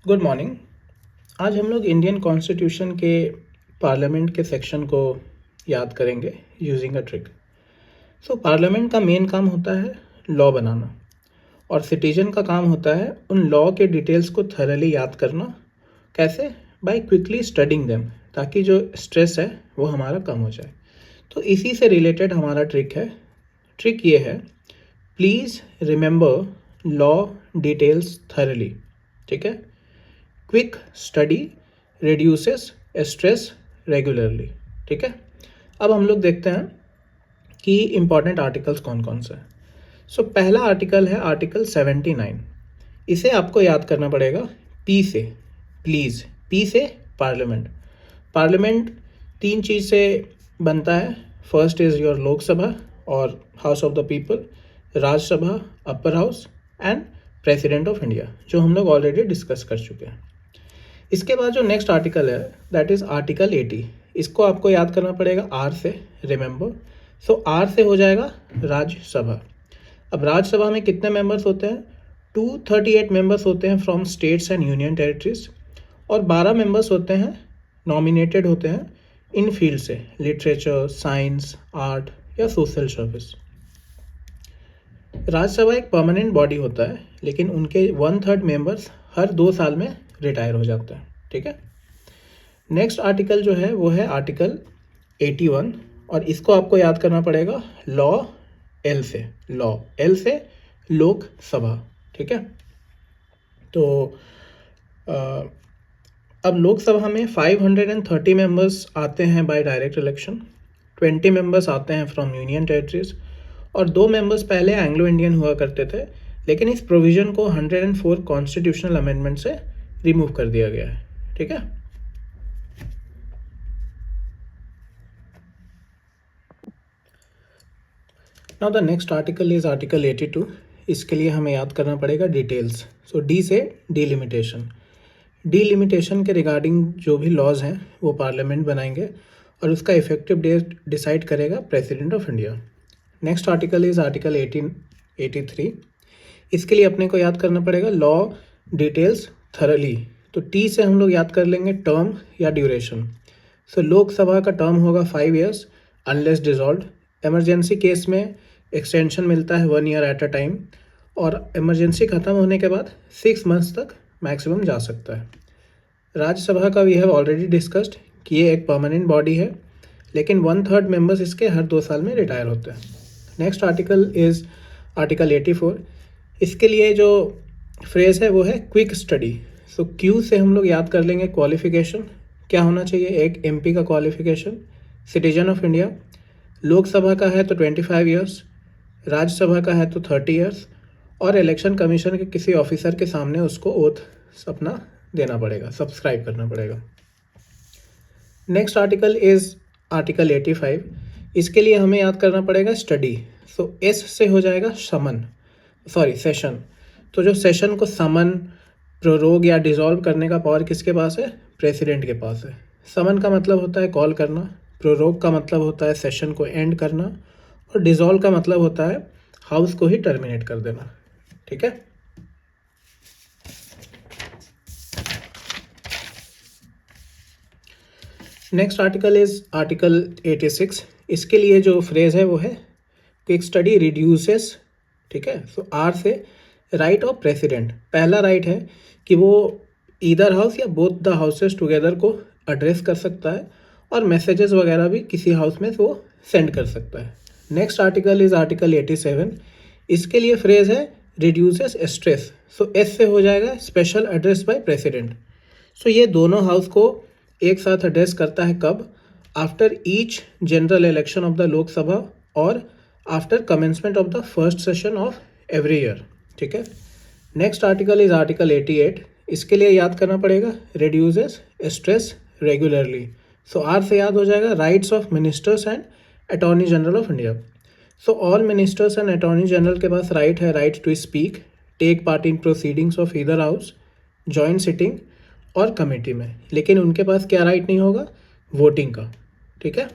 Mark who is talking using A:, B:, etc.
A: Good morning. आज हम लोग इंडियन कॉन्स्टिट्यूशन के पार्लियामेंट के सेक्शन को याद करेंगे यूजिंग अ ट्रिक। पार्लियामेंट का मेन काम होता है लॉ बनाना और सिटीजन का काम होता है उन लॉ के डिटेल्स को थरली याद करना। कैसे? बाय क्विकली स्टडिंग देम, ताकि जो स्ट्रेस है वो हमारा कम हो जाए। तो इसी से रिलेटेड हमारा ट्रिक है। ट्रिक ये है, please remember law details thoroughly. ठीक है। Quick study reduces stress regularly. ठीक है। अब हम लोग देखते हैं कि इम्पॉर्टेंट आर्टिकल्स कौन कौन से हैं। पहला आर्टिकल है आर्टिकल 79। इसे आपको याद करना पड़ेगा पी से, प्लीज़। पी से पार्लियामेंट। पार्लियामेंट तीन चीज़ से बनता है। फर्स्ट इज़ योर लोकसभा और house of the people, Rajya Sabha, upper house and president of India, जो हम लोग ऑलरेडी डिस्कस कर चुके हैं। इसके बाद जो नेक्स्ट आर्टिकल है दैट इज़ आर्टिकल 80। इसको आपको याद करना पड़ेगा आर से, रिमेंबर। आर से हो जाएगा राज्यसभा। अब राज्यसभा में कितने मेंबर्स होते हैं? 238 मेंबर्स होते हैं from states and union territories, और 12 मेंबर्स होते हैं नॉमिनेटेड होते हैं इन फील्ड से, लिटरेचर, साइंस, आर्ट या सोशल सर्विस। राज्यसभा एक परमानेंट बॉडी होता है, लेकिन उनके 1/3 मेंबर्स हर 2 साल में रिटायर हो जाते हैं। ठीक है। नेक्स्ट आर्टिकल जो है वो है आर्टिकल 81, और इसको आपको याद करना पड़ेगा लॉ एल से। लॉ एल से लोकसभा। ठीक है। तो अब लोकसभा में 530 मेंबर्स आते हैं बाय डायरेक्ट इलेक्शन, 20 मेंबर्स आते हैं फ्रॉम यूनियन टेरिटरीज, और 2 मेंबर्स पहले एंग्लो इंडियन हुआ करते थे, लेकिन इस प्रोविज़न को 104 कॉन्स्टिट्यूशनल अमेंडमेंट से रिमूव कर दिया गया है। ठीक है। Now the next article is article 82। इसके लिए हमें याद करना पड़ेगा डिटेल्स। डी से डिलिमिटेशन। डिलिमिटेशन के रिगार्डिंग जो भी लॉज हैं वो पार्लियामेंट बनाएंगे, और उसका इफेक्टिव डेट डिसाइड करेगा president of India. Next article is article 83। इसके लिए अपने को याद करना पड़ेगा लॉ डिटेल्स थरली। तो टी से हम लोग याद कर लेंगे टर्म या ड्यूरेशन। लोकसभा का टर्म होगा 5 years unless dissolve. Emergency case में एक्सटेंशन मिलता है 1 year एट अ टाइम, और इमरजेंसी ख़त्म होने के बाद 6 months तक मैक्सिमम जा सकता है। राज्यसभा का वी हैव ऑलरेडी डिस्कस्ड कि ये एक परमानेंट बॉडी है, लेकिन 1/3 मेंबर्स इसके हर 2 साल में रिटायर होते हैं। Next article is article 84। इसके लिए जो फ्रेज़ है वो है क्विक स्टडी। क्यू से हम लोग याद कर लेंगे क्वालिफिकेशन। क्या होना चाहिए? एक MP का qualification, citizen of India. Lok Sabha का है तो 25 years, राज्यसभा का है तो 30 years, और इलेक्शन कमीशन के किसी ऑफिसर के सामने उसको ओथ अपना देना पड़ेगा, सब्सक्राइब करना पड़ेगा। Next article is article 85। इसके लिए हमें याद करना पड़ेगा स्टडी। एस से हो जाएगा सेशन। तो जो सेशन को समन, प्रोरोग या डिसॉल्व करने का पावर किसके पास है? प्रेसिडेंट के पास है। समन का मतलब होता है कॉल करना, प्रोरोग का मतलब होता है सेशन को एंड करना, और डिसॉल्व का मतलब होता है हाउस को ही टर्मिनेट कर देना। ठीक है। Next article is article 86। इसके लिए जो फ्रेज है वो है क्विक स्टडी रिड्यूसेस। ठीक है। आर से राइट ऑफ प्रेसिडेंट। पहला राइट है कि वो ईदर हाउस या बोथ द हाउसेस टुगेदर को एड्रेस कर सकता है, और मैसेजेस वगैरह भी किसी हाउस में वो सेंड कर सकता है। Next article is article 87। इसके लिए फ्रेज है रिड्यूसेस स्ट्रेस। एस से हो जाएगा स्पेशल एड्रेस बाय प्रेसिडेंट। ये दोनों हाउस को एक साथ एड्रेस करता है कब? After each general election of the Lok Sabha और after commencement of the first session of every year. ठीक है। Next article is article 88। इसके लिए याद करना पड़ेगा रिड्यूसेस स्ट्रेस रेगुलरली। आर से याद हो जाएगा rights of ministers and attorney general of India. All ministers and attorney general के पास राइट है, right to speak, take part in proceedings of either house, joint sitting और कमेटी में, लेकिन उनके पास क्या राइट नहीं होगा? वोटिंग का। ठीक है।